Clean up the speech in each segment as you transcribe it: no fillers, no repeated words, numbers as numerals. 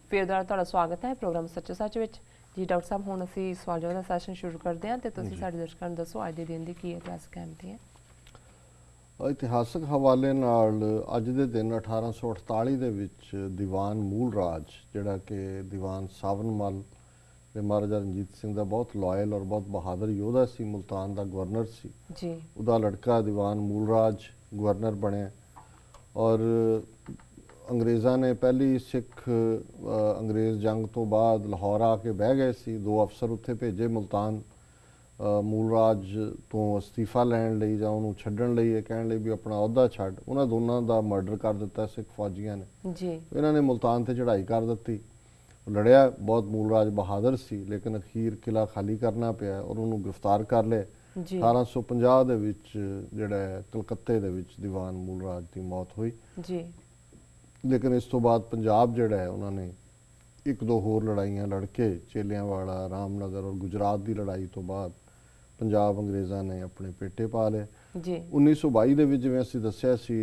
ਫਿਰ ਦੁਬਾਰਾ ਤੁਹਾਡਾ ਸਵਾਗਤ ਹੈ ਪ੍ਰੋਗਰਾਮ ਸੱਚੋ ਸੱਚ ਵਿੱਚ। ਜੀ ਡਾਕਟਰ ਸਾਹਿਬ, ਹੁਣ ਅਸੀਂ ਸਵਾਲ ਜਵਾਬ ਦਾ ਸੈਸ਼ਨ ਸ਼ੁਰੂ ਕਰਦੇ ਹਾਂ ਤੇ ਤੁਸੀਂ ਸਾਡੇ ਦਰਸ਼ਕਾਂ ਨੂੰ ਦੱਸੋ ਅੱਜ ਦੇ ਦਿਨ ਦੀ ਕੀ ਇਤਿਹਾਸਕ ਅਹਿਮੀਅਤ ਹੈ। ਇਤਿਹਾਸਕ ਹਵਾਲੇ ਨਾਲ ਅੱਜ ਦੇ ਦਿਨ 1848 ਦੇ ਵਿੱਚ ਦੀਵਾਨ ਮੂਲ ਰਾਜ, ਜਿਹੜਾ ਕਿ ਦੀਵਾਨ ਸਾਵਨਮਲ ਤੇ ਮਹਾਰਾਜਾ ਰਣਜੀਤ ਸਿੰਘ ਦਾ ਬਹੁਤ ਲਾਇਲ ਔਰ ਬਹੁਤ ਬਹਾਦਰ ਯੋਧਾ ਸੀ, ਮੁਲਤਾਨ ਦਾ ਗਵਰਨਰ ਸੀ ਜੀ, ਉਹਦਾ ਲੜਕਾ ਦੀਵਾਨ ਮੂਲ ਰਾਜ ਗਵਰਨਰ ਬਣਿਆ। ਔਰ ਅੰਗਰੇਜ਼ਾਂ ਨੇ ਪਹਿਲੀ ਸਿੱਖ ਅੰਗਰੇਜ਼ ਜੰਗ ਤੋਂ ਬਾਅਦ ਲਾਹੌਰ ਆ ਕੇ ਬਹਿ ਗਏ ਸੀ। 2 ਅਫਸਰ ਉੱਥੇ ਭੇਜੇ ਮੁਲਤਾਨ ਮੂਲ ਰਾਜ ਤੋਂ ਅਸਤੀਫਾ ਲੈਣ ਲਈ ਜਾਂ ਉਹਨੂੰ ਛੱਡਣ ਲਈ, ਇਹ ਕਹਿਣ ਲਈ ਵੀ ਆਪਣਾ ਅਹੁਦਾ ਛੱਡ। ਉਹਨਾਂ ਦੋਨਾਂ ਦਾ ਮਰਡਰ ਕਰ ਦਿੱਤਾ ਸਿੱਖ ਫੌਜੀਆਂ ਨੇ ਜੀ। ਇਹਨਾਂ ਨੇ ਮੁਲਤਾਨ ਤੇ ਚੜ੍ਹਾਈ ਕਰ ਦਿੱਤੀ। ਲੜਿਆ ਬਹੁਤ, ਮੂਲ ਰਾਜ ਬਹਾਦਰ ਸੀ, ਲੇਕਿਨ ਅਖੀਰ ਕਿਲਾ ਖਾਲੀ ਕਰਨਾ ਪਿਆ ਔਰ ਉਹਨੂੰ ਗ੍ਰਿਫਤਾਰ ਕਰ ਲਿਆ। 1850 ਦੇ ਵਿੱਚ ਜਿਹੜਾ ਕਲਕੱਤੇ ਦੇ ਵਿੱਚ ਦੀਵਾਨ ਮੂਲ ਰਾਜ ਦੀ ਮੌਤ ਹੋਈ ਜੀ। ਲੇਕਿਨ ਇਸ ਤੋਂ ਬਾਅਦ ਪੰਜਾਬ ਜਿਹੜਾ ਹੈ ਉਹਨਾਂ ਨੇ 1-2 ਹੋਰ ਲੜਾਈਆਂ ਲੜ ਕੇ, ਚੇਲਿਆਂਵਾਲਾ, ਰਾਮਨਗਰ ਔਰ ਗੁਜਰਾਤ ਦੀ ਲੜਾਈ ਤੋਂ ਬਾਅਦ ਪੰਜਾਬ ਅੰਗਰੇਜ਼ਾਂ ਨੇ ਆਪਣੇ ਪੇਟੇ ਪਾ ਲਏ। ਜੀ 1922 ਦੇ ਵਿੱਚ ਜਿਵੇਂ ਅਸੀਂ ਦੱਸਿਆ ਸੀ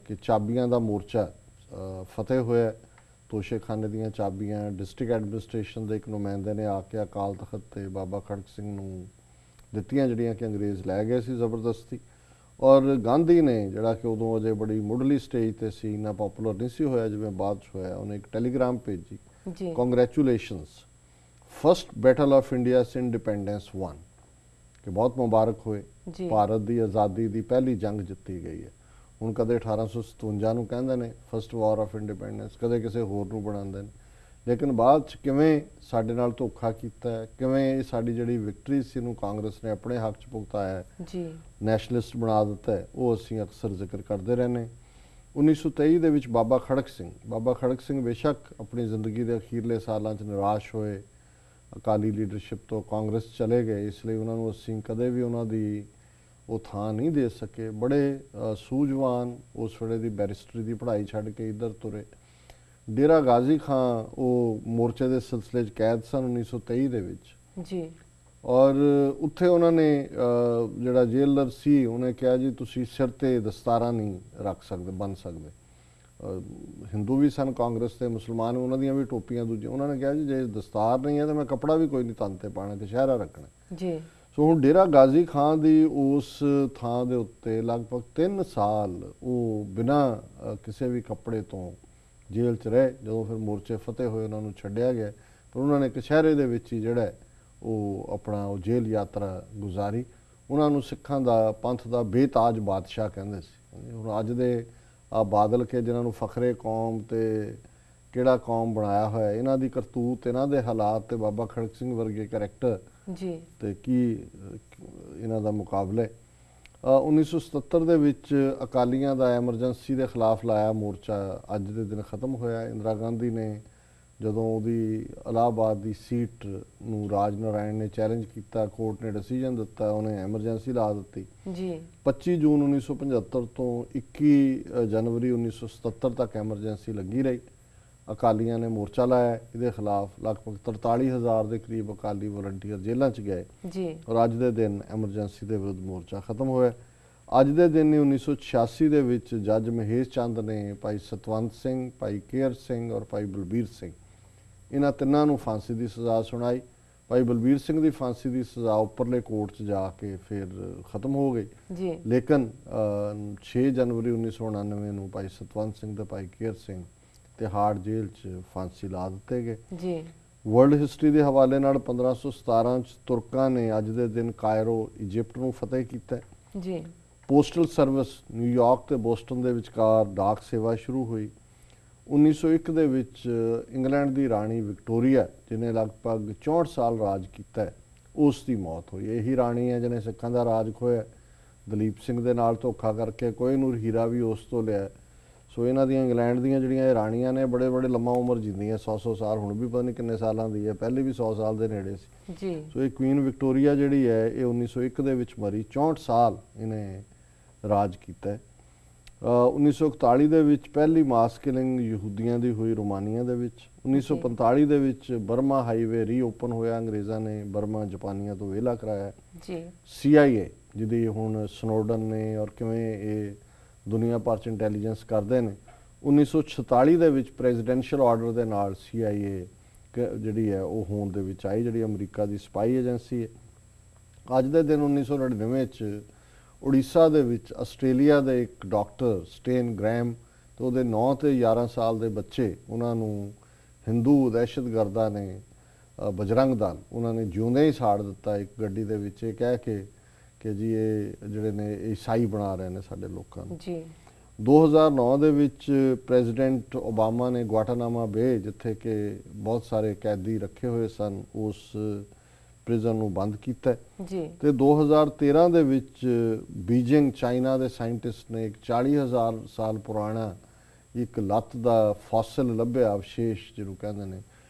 ਕਿ ਚਾਬੀਆਂ ਦਾ ਮੋਰਚਾ ਫਤਿਹ ਹੋਇਆ। ਤੋਸ਼ੇਖਾਨੇ ਦੀਆਂ ਚਾਬੀਆਂ ਡਿਸਟ੍ਰਿਕਟ ਐਡਮਿਨਿਸਟ੍ਰੇਸ਼ਨ ਦੇ ਇੱਕ ਨੁਮਾਇੰਦੇ ਨੇ ਆ ਕੇ ਅਕਾਲ ਤਖਤ ਤੇ ਬਾਬਾ ਖੜਕ ਸਿੰਘ ਨੂੰ ਦਿੱਤੀਆਂ, ਜਿਹੜੀਆਂ ਕਿ ਅੰਗਰੇਜ਼ ਲੈ ਗਏ ਸੀ ਜ਼ਬਰਦਸਤੀ। ਔਰ ਗਾਂਧੀ ਨੇ, ਜਿਹੜਾ ਕਿ ਉਦੋਂ ਅਜੇ ਬੜੀ ਮੁੱਢਲੀ ਸਟੇਜ ਤੇ ਸੀ, ਇੰਨਾ ਪਪੂਲਰ ਨਹੀਂ ਸੀ ਹੋਇਆ ਜਿਵੇਂ ਬਾਅਦ 'ਚ ਹੋਇਆ, ਉਹਨੇ ਇੱਕ ਟੈਲੀਗ੍ਰਾਮ ਭੇਜੀ, congratulations, first battle of ਇੰਡੀਆਸ independence one, ਕਿ ਬਹੁਤ ਮੁਬਾਰਕ ਹੋਏ, ਭਾਰਤ ਦੀ ਆਜ਼ਾਦੀ ਦੀ ਪਹਿਲੀ ਜੰਗ ਜਿੱਤੀ ਗਈ ਹੈ। ਹੁਣ ਕਦੇ 1857 ਨੂੰ ਕਹਿੰਦੇ ਨੇ ਫਸਟ ਵਾਰ ਆਫ ਇੰਡੀਪੈਂਡੈਂਸ, ਕਦੇ ਕਿਸੇ ਹੋਰ ਨੂੰ ਬਣਾਉਂਦੇ ਨੇ, ਲੇਕਿਨ ਬਾਅਦ 'ਚ ਕਿਵੇਂ ਸਾਡੇ ਨਾਲ ਧੋਖਾ ਕੀਤਾ ਹੈ, ਕਿਵੇਂ ਇਹ ਸਾਡੀ ਜਿਹੜੀ ਵਿਕਟਰੀ ਸੀ ਨੂੰ ਕਾਂਗਰਸ ਨੇ ਆਪਣੇ ਹੱਕ 'ਚ ਭੁਗਤਾਇਆ ਹੈ, ਨੈਸ਼ਨਲਿਸਟ ਬਣਾ ਦਿੱਤਾ ਹੈ, ਉਹ ਅਸੀਂ ਅਕਸਰ ਜ਼ਿਕਰ ਕਰਦੇ ਰਹਿੰਦੇ। 1923 ਦੇ ਵਿੱਚ ਬਾਬਾ ਖੜਕ ਸਿੰਘ ਬੇਸ਼ੱਕ ਆਪਣੀ ਜ਼ਿੰਦਗੀ ਦੇ ਅਖੀਰਲੇ ਸਾਲਾਂ 'ਚ ਨਿਰਾਸ਼ ਹੋਏ, ਅਕਾਲੀ ਲੀਡਰਸ਼ਿਪ ਤੋਂ ਕਾਂਗਰਸ ਚਲੇ ਗਏ, ਇਸ ਲਈ ਉਹਨਾਂ ਨੂੰ ਅਸੀਂ ਕਦੇ ਵੀ ਉਹਨਾਂ ਦੀ ਉਹ ਥਾਂ ਨਹੀਂ ਦੇ ਸਕੇ। ਬੜੇ ਸੂਝਵਾਨ ਉਸ ਵੇਲੇ ਦੀ ਬੈਰਿਸਟਰੀ ਦੀ ਪੜ੍ਹਾਈ ਛੱਡ ਕੇ ਇੱਧਰ ਤੁਰੇ। ਡੇਰਾ ਗਾਜ਼ੀ ਖਾਂ ਉਹ ਮੋਰਚੇ ਦੇ ਸਿਲਸਿਲੇ 'ਚ ਕੈਦ ਸਨ 1923 ਦੇ ਵਿੱਚ ਜੀ। ਔਰ ਉੱਥੇ ਉਹਨਾਂ ਨੇ ਜਿਹੜਾ ਜੇਲਰ ਸੀ ਉਹਨੇ ਕਿਹਾ ਜੀ ਤੁਸੀਂ ਸਿਰ ਤੇ ਦਸਤਾਰਾਂ ਨਹੀਂ ਰੱਖ ਸਕਦੇ, ਬੰਨ੍ਹ ਸਕਦੇ। ਹਿੰਦੂ ਵੀ ਸਨ ਕਾਂਗਰਸ ਤੇ, ਮੁਸਲਮਾਨ, ਉਹਨਾਂ ਦੀਆਂ ਵੀ ਟੋਪੀਆਂ ਦੂਜੀਆਂ। ਉਹਨਾਂ ਨੇ ਕਿਹਾ ਜੀ ਜੇ ਦਸਤਾਰ ਨਹੀਂ ਹੈ ਤਾਂ ਮੈਂ ਕੱਪੜਾ ਵੀ ਕੋਈ ਨਹੀਂ ਤਨ ਤੇ ਪਾਉਣਾ, ਕਛਹਿਰਾ ਰੱਖਣਾ ਜੀ। ਸੋ ਹੁਣ ਡੇਰਾ ਗਾਜ਼ੀ ਖਾਂ ਦੀ ਉਸ ਥਾਂ ਦੇ ਉੱਤੇ ਲਗਭਗ 3 ਸਾਲ ਉਹ ਬਿਨਾਂ ਕਿਸੇ ਵੀ ਕੱਪੜੇ ਤੋਂ ਜੇਲ੍ਹ 'ਚ ਰਹੇ। ਜਦੋਂ ਫਿਰ ਮੋਰਚੇ ਫਤਿਹ ਹੋਏ ਉਹਨਾਂ ਨੂੰ ਛੱਡਿਆ ਗਿਆ, ਪਰ ਉਹਨਾਂ ਨੇ ਕਛਹਿਰੇ ਦੇ ਵਿੱਚ ਹੀ ਜਿਹੜਾ ਉਹ ਆਪਣਾ ਉਹ ਜੇਲ੍ਹ ਯਾਤਰਾ ਗੁਜ਼ਾਰੀ। ਉਹਨਾਂ ਨੂੰ ਸਿੱਖਾਂ ਦਾ ਪੰਥ ਦਾ ਬੇਤਾਜ ਬਾਦਸ਼ਾਹ ਕਹਿੰਦੇ ਸੀ। ਹੁਣ ਅੱਜ ਦੇ ਆ ਬਾਦਲ ਕੇ ਜਿਨ੍ਹਾਂ ਨੂੰ ਫਖਰੇ ਕੌਮ ਤੇ ਕਿਹੜਾ ਕੌਮ ਬਣਾਇਆ ਹੋਇਆ, ਇਹਨਾਂ ਦੀ ਕਰਤੂਤ, ਇਹਨਾਂ ਦੇ ਹਾਲਾਤ ਤੇ ਬਾਬਾ ਖੜਕ ਸਿੰਘ ਵਰਗੇ ਕਰੈਕਟਰ ਜੀ ਤੇ ਕੀ ਇਹਨਾਂ ਦਾ ਮੁਕਾਬਲੇ। 1977 ਦੇ ਵਿੱਚ ਅਕਾਲੀਆਂ ਦਾ ਐਮਰਜੈਂਸੀ ਦੇ ਖਿਲਾਫ ਲਾਇਆ ਮੋਰਚਾ ਅੱਜ ਦੇ ਦਿਨ ਖਤਮ ਹੋਇਆ। ਇੰਦਰਾ ਗਾਂਧੀ ਨੇ ਜਦੋਂ ਉਹਦੀ ਇਲਾਹਾਬਾਦ ਦੀ ਸੀਟ ਨੂੰ ਰਾਜ ਨਾਰਾਇਣ ਨੇ ਚੈਲੰਜ ਕੀਤਾ, ਕੋਰਟ ਨੇ ਡਿਸੀਜਨ ਦਿੱਤਾ, ਉਹਨੇ ਐਮਰਜੈਂਸੀ ਲਾ ਦਿੱਤੀ ਜੀ। 25 ਜੂਨ 1975 ਤੋਂ 21 ਜਨਵਰੀ 1977 ਤੱਕ ਐਮਰਜੈਂਸੀ ਲੱਗੀ ਰਹੀ। ਅਕਾਲੀਆਂ ਨੇ ਮੋਰਚਾ ਲਾਇਆ ਇਹਦੇ ਖਿਲਾਫ। ਲਗਭਗ 43,000 ਦੇ ਕਰੀਬ ਅਕਾਲੀ ਵਲੰਟੀਅਰ ਜੇਲ੍ਹਾਂ 'ਚ ਗਏ ਜੀ। ਔਰ ਅੱਜ ਦੇ ਦਿਨ ਐਮਰਜੈਂਸੀ ਦੇ ਵਿਰੁੱਧ ਮੋਰਚਾ ਖਤਮ ਹੋਇਆ। ਅੱਜ ਦੇ ਦਿਨ ਹੀ 1986 ਦੇ ਵਿੱਚ ਜੱਜ ਮਹੇਸ਼ ਚੰਦ ਨੇ ਭਾਈ ਸਤਵੰਤ ਸਿੰਘ, ਭਾਈ ਕੇਹਰ ਸਿੰਘ ਔਰ ਭਾਈ ਬਲਬੀਰ ਸਿੰਘ, ਇਹਨਾਂ ਤਿੰਨਾਂ ਨੂੰ ਫਾਂਸੀ ਦੀ ਸਜ਼ਾ ਸੁਣਾਈ। ਭਾਈ ਬਲਬੀਰ ਸਿੰਘ ਦੀ ਫਾਂਸੀ ਦੀ ਸਜ਼ਾ ਉੱਪਰਲੇ ਕੋਰਟ 'ਚ ਜਾ ਕੇ ਫਿਰ ਖਤਮ ਹੋ ਗਈ ਜੀ। ਲੇਕਿਨ 6 ਜਨਵਰੀ 1999 ਨੂੰ ਭਾਈ ਸਤਵੰਤ ਸਿੰਘ ਤੇ ਭਾਈ ਕੇਹਰ ਸਿੰਘ ਤਿਹਾੜ ਜੇਲ੍ਹ 'ਚ ਫਾਂਸੀ ਲਾ ਦਿੱਤੇ ਗਏ ਜੀ। ਵਰਲਡ ਹਿਸਟਰੀ ਦੇ ਹਵਾਲੇ ਨਾਲ 1517 'ਚ ਤੁਰਕਾਂ ਨੇ ਅੱਜ ਦੇ ਦਿਨ ਕਾਇਰੋ ਇਜਿਪਟ ਨੂੰ ਫਤਿਹ ਕੀਤਾ ਜੀ। ਪੋਸਟਲ ਸਰਵਿਸ ਨਿਊਯਾਰਕ ਤੇ ਬੋਸਟਨ ਦੇ ਵਿਚਕਾਰ ਡਾਕ ਸੇਵਾ ਸ਼ੁਰੂ ਹੋਈ। 1901 ਦੇ ਵਿੱਚ ਇੰਗਲੈਂਡ ਦੀ ਰਾਣੀ ਵਿਕਟੋਰੀਆ, ਜਿਹਨੇ ਲਗਭਗ 64 ਸਾਲ ਰਾਜ ਕੀਤਾ, ਉਸ ਦੀ ਮੌਤ ਹੋਈ। ਇਹੀ ਰਾਣੀ ਹੈ ਜਿਹਨੇ ਸਿੱਖਾਂ ਦਾ ਰਾਜ ਖੋਇਆ। ਦਲੀਪ ਸਿੰਘ ਦੇ ਨਾਲ ਧੋਖਾ ਕਰਕੇ ਕੋਹਿਨੂਰ ਹੀਰਾ ਵੀ ਉਸ ਤੋਂ ਲਿਆ। ਸੋ ਇਹਨਾਂ ਦੀਆਂ ਇੰਗਲੈਂਡ ਦੀਆਂ ਜਿਹੜੀਆਂ ਇਹ ਰਾਣੀਆਂ ਨੇ ਬੜੇ ਲੰਮਾ ਉਮਰ ਜਿੰਦੀਆਂ, 100 ਸਾਲ, ਹੁਣ ਵੀ ਪਤਾ ਨਹੀਂ ਕਿੰਨੇ ਸਾਲਾਂ ਦੀ ਹੈ, ਪਹਿਲੇ ਵੀ 100 ਸਾਲ ਦੇ ਨੇੜੇ ਸੀ ਜੀ। ਸੋ ਇਹ ਕੁਈਨ ਵਿਕਟੋਰੀਆ ਜਿਹੜੀ ਹੈ ਇਹ 1901 ਦੇ ਵਿੱਚ ਮਰੀ। 64 ਸਾਲ ਇਹਨੇ ਰਾਜ ਕੀਤਾ। 1941 ਦੇ ਵਿੱਚ ਪਹਿਲੀ ਮਾਸ ਕਿਲਿੰਗ ਯਹੂਦੀਆਂ ਦੀ ਹੋਈ ਰੋਮਾਨੀਆ ਦੇ ਵਿੱਚ। 1945 ਦੇ ਵਿੱਚ ਬਰਮਾ ਹਾਈਵੇ ਰੀਓਪਨ ਹੋਇਆ, ਅੰਗਰੇਜ਼ਾਂ ਨੇ ਬਰਮਾ ਜਾਪਾਨੀਆਂ ਤੋਂ ਵਿਹਲਾ ਕਰਾਇਆ ਜੀ। CIA ਜਿਹਦੀ ਹੁਣ ਸਨੋਡਨ ਨੇ ਔਰ ਕਿਵੇਂ ਇਹ ਦੁਨੀਆ ਭਰ 'ਚ ਇੰਟੈਲੀਜੈਂਸ ਕਰਦੇ ਨੇ, 1946 ਦੇ ਵਿੱਚ ਪ੍ਰੈਜ਼ੀਡੈਂਸ਼ੀਅਲ ਆਰਡਰ ਦੇ ਨਾਲ CIA ਜਿਹੜੀ ਹੈ ਉਹ ਹੋਂਦ ਦੇ ਵਿੱਚ ਆਈ, ਜਿਹੜੀ ਅਮਰੀਕਾ ਦੀ ਸਪਾਈ ਏਜੰਸੀ ਹੈ। ਅੱਜ ਦੇ ਦਿਨ 1999 ਚ ਉੜੀਸਾ ਦੇ ਵਿੱਚ ਆਸਟ੍ਰੇਲੀਆ ਦੇ ਇੱਕ ਡਾਕਟਰ ਸਟੇਨ ਗ੍ਰੈਮ ਤੇ ਉਹਦੇ 9 ਤੇ 11 ਸਾਲ ਦੇ ਬੱਚੇ, ਉਹਨਾਂ ਨੂੰ ਹਿੰਦੂ ਦਹਿਸ਼ਤਗਰਦਾਂ ਨੇ ਬਜਰੰਗ ਦਲ ਉਹਨਾਂ ਨੇ ਜਿਉਂਦੇ ਹੀ ਸਾੜ ਦਿੱਤਾ ਇੱਕ ਗੱਡੀ ਦੇ ਵਿੱਚ, ਇਹ ਕਹਿ ਕੇ ਕਿ ਜੀ ਇਹ ਜਿਹੜੇ ਨੇ ਈਸਾਈ ਬਣਾ ਰਹੇ ਨੇ ਸਾਡੇ ਲੋਕਾਂ ਨੂੰ ਜੀ। 2009 ਦੇ ਵਿੱਚ ਪ੍ਰੈਜ਼ੀਡੈਂਟ ਓਬਾਮਾ ਨੇ ਗੁਆਟਾਨਾਮਾ ਬੇ, ਜਿੱਥੇ ਕਿ ਬਹੁਤ ਸਾਰੇ ਕੈਦੀ ਰੱਖੇ ਹੋਏ ਸਨ, ਉਸ ਪ੍ਰਿਜ਼ਨ ਨੂੰ ਬੰਦ ਕੀਤਾ ਜੀ। ਤੇ 2013 ਦੇ ਵਿੱਚ ਬੀਜਿੰਗ ਚਾਈਨਾ ਦੇ ਸਾਇੰਟਿਸਟ ਨੇ ਇੱਕ 40,000 ਸਾਲ ਪੁਰਾਣਾ ਇੱਕ ਲੱਤ ਦਾ ਫੋਸਿਲ ਲੱਭਿਆ, ਅਵਸ਼ੇਸ਼ ਜਿਹਨੂੰ ਕਹਿੰਦੇ ਨੇ,